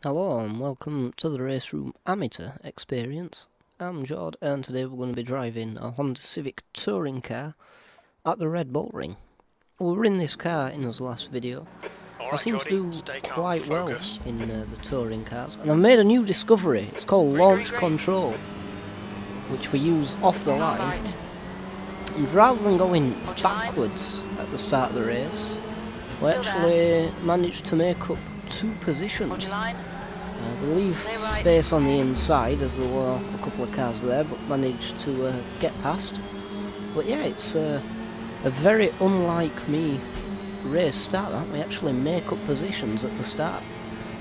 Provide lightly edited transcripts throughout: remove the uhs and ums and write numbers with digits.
Hello and welcome to the Raceroom Amateur Experience. I'm Jord and today we're going to be driving a Honda Civic touring car at the Red Bull Ring. We were in this car in his last video. I seem to do quite well in the touring cars, and I've made a new discovery. It's called launch control, which we use off the line. And rather than going backwards at the start of the race, we actually managed to make up two positions. We leave space on the inside as there were a couple of cars there, but managed to get past. But yeah, it's a very unlike me race start that. We actually make up positions at the start,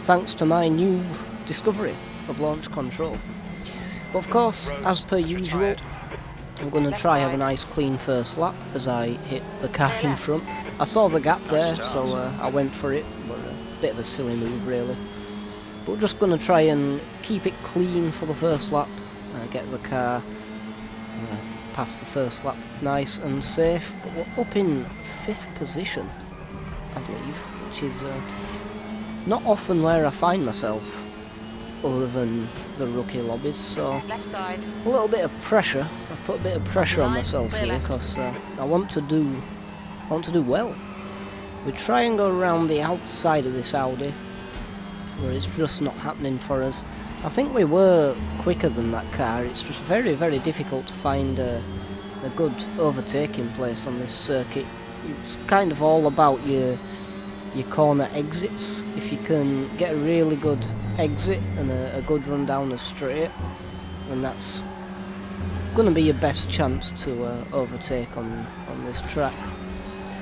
thanks to my new discovery of launch control. But of course, as per usual, I'm going to try have a nice clean first lap as I hit the car in front. I saw the gap there, so I went for it, but a bit of a silly move really. But we're just going to try and keep it clean for the first lap, get the car past the first lap nice and safe. But we're up in 5th position, I believe, which is not often where I find myself other than the rookie lobbies, so a little bit of pressure. I've put a bit of pressure on myself here because I want to do well. We try and go around the outside of this Audi, where it's just not happening for us. I think we were quicker than that car. It's just very, very difficult to find a good overtaking place on this circuit. It's kind of all about your corner exits. If you can get a really good exit and a good run down the straight, then that's going to be your best chance to overtake on this track.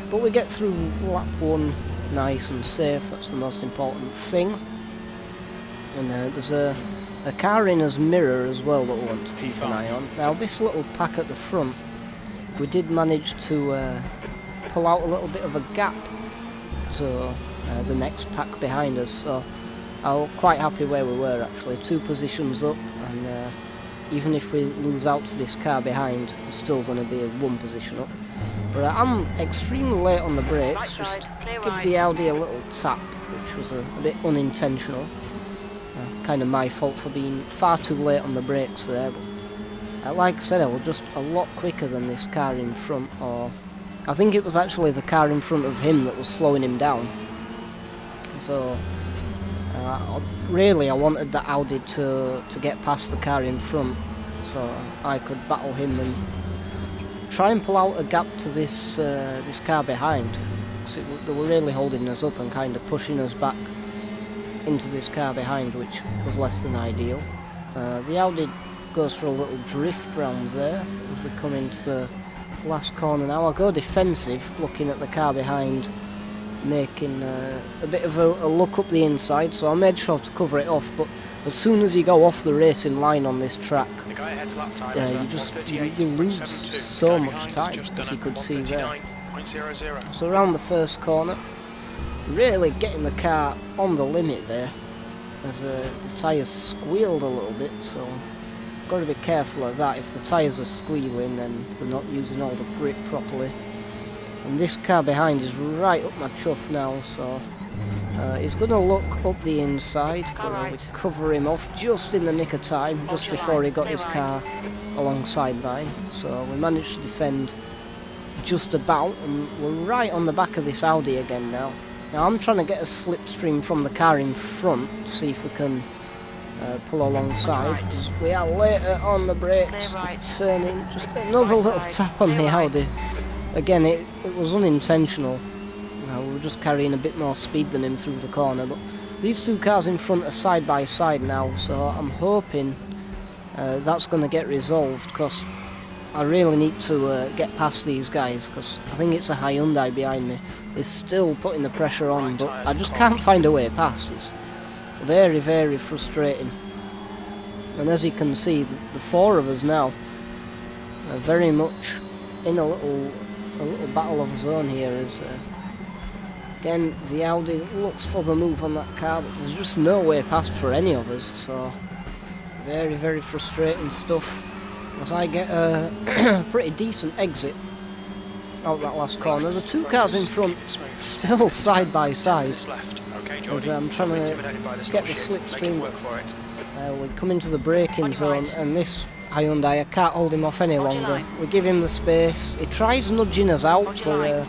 But we get through lap 1 nice and safe. That's the most important thing. And there's a car in his mirror as well that we want to keep an eye on. Now this little pack at the front, we did manage to pull out a little bit of a gap to the next pack behind us, so I was quite happy where we were actually, 2 positions up, and even if we lose out to this car behind, we're still going to be 1 position up. But I'm extremely late on the brakes, just give the Audi a little tap, which was a bit unintentional. Kind of my fault for being far too late on the brakes there, but like I said, I was just a lot quicker than this car in front, or I think it was actually the car in front of him that was slowing him down. So really I wanted the Audi to get past the car in front so I could battle him and try and pull out a gap to this car behind. So they were really holding us up and kind of pushing us back into this car behind, which was less than ideal. The Audi goes for a little drift round there as we come into the last corner now. I'll go defensive, looking at the car behind, making a bit of a look up the inside, so I made sure to cover it off. But as soon as you go off the racing line on this track, you lose so much time, as you could see there. So around the first corner, really getting the car on the limit there, as the tyres squealed a little bit, so got to be careful of that. If the tyres are squealing, then they're not using all the grip properly. And this car behind is right up my chuff now, so he's going to look up the inside, but we cover him off just in the nick of time, just before he got his car alongside mine. So we managed to defend just about, and we're right on the back of this Audi again now. Now I'm trying to get a slipstream from the car in front, see if we can pull alongside. We are later on the brakes, turning, just another little tap on the Audi. Again, it was unintentional. We were just carrying a bit more speed than him through the corner, but these 2 cars in front are side by side now, so I'm hoping that's going to get resolved, because I really need to get past these guys, because I think it's a Hyundai behind me. It's still putting the pressure on, but I just can't find a way past. It's very, very frustrating. And as you can see, the 4 of us now are very much in a little battle of his own here. As again, the Audi looks for the move on that car, but there's just no way past for any of us. So very, very frustrating stuff. As I get a pretty decent exit out that last corner. The 2 cars in front still side by side. as I'm trying to get the slipstream. We come into the braking zone, and this Hyundai, I can't hold him off any longer. We give him the space. He tries nudging us out, but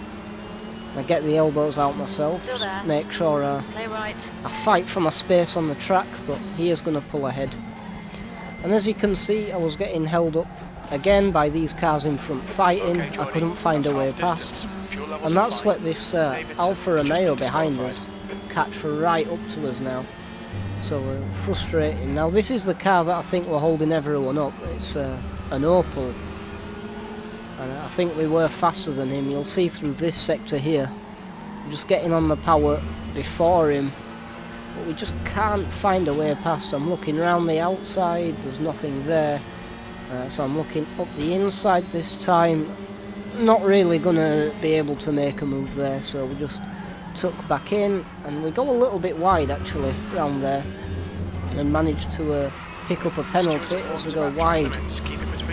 I get the elbows out myself, just make sure I fight for my space on the track, but he is going to pull ahead. And as you can see, I was getting held up again by these cars in front fighting. I couldn't find a way past, and that's let this Alfa Romeo behind us catch right up to us now. So frustrating. Now this is the car that I think we're holding everyone up. It's an Opel, and I think we were faster than him. You'll see through this sector here. I'm just getting on the power before him, but we just can't find a way past. I'm looking around the outside, there's nothing there, so I'm looking up the inside this time. Not really gonna be able to make a move there, so we just tuck back in, and we go a little bit wide actually round there, and managed to pick up a penalty as we go wide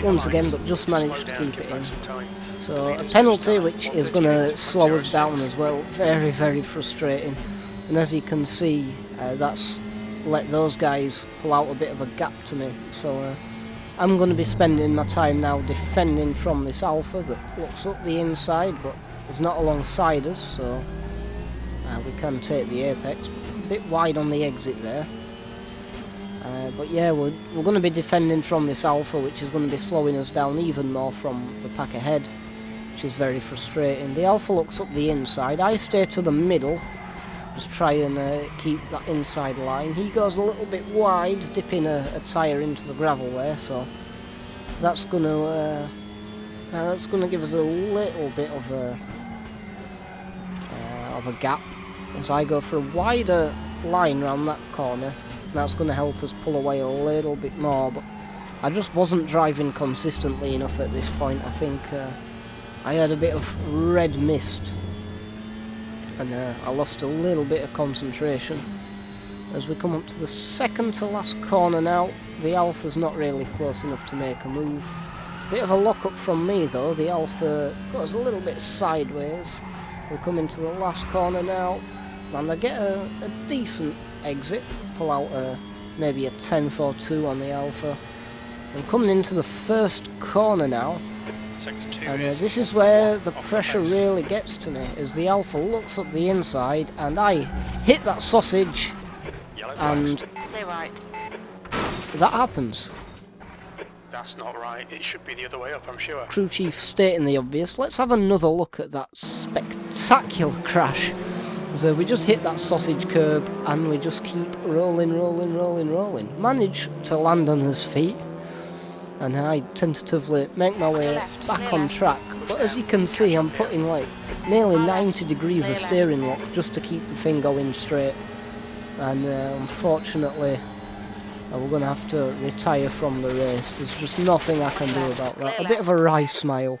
once again, but just managed to keep it in. So a penalty which is going to slow us down as well. Very, very frustrating. And as you can see, that's let those guys pull out a bit of a gap to me. So I'm going to be spending my time now defending from this Alfa that looks up the inside but is not alongside us, so we can take the apex. A bit wide on the exit there. But yeah, we're going to be defending from this Alfa, which is going to be slowing us down even more from the pack ahead, which is very frustrating. The Alfa looks up the inside. I stay to the middle, just try and keep that inside line. He goes a little bit wide, dipping a tyre into the gravel there, so that's going to give us a little bit of a gap as I go for a wider line round that corner. That's going to help us pull away a little bit more, but I just wasn't driving consistently enough at this point. I think I had a bit of red mist, and I lost a little bit of concentration. As we come up to the second to last corner now, the Alfa's not really close enough to make a move. Bit of a lock-up from me though. The Alfa goes a little bit sideways. We come into the last corner now, and I get a decent exit, pull out maybe a tenth or two on the Alfa. I'm coming into the first corner now, and this is where the pressure really gets to me, as the Alfa looks up the inside and I hit that sausage, and that happens. That's not right, it should be the other way up, I'm sure. Crew chief stating the obvious. Let's have another look at that spectacular crash. So we just hit that sausage curb and we just keep rolling. Manage to land on his feet, and I tentatively make my way back on track. But as you can see, I'm putting like nearly 90 degrees of steering lock just to keep the thing going straight. And unfortunately, we're going to have to retire from the race. There's just nothing I can do about that. A bit of a wry smile,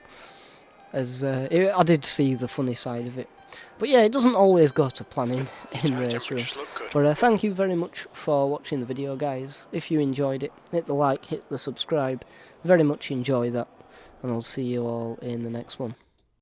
as I did see the funny side of it. But yeah, it doesn't always go to planning in Raceroom. But thank you very much for watching the video, guys. If you enjoyed it, hit the like, hit the subscribe. Very much enjoy that. And I'll see you all in the next one.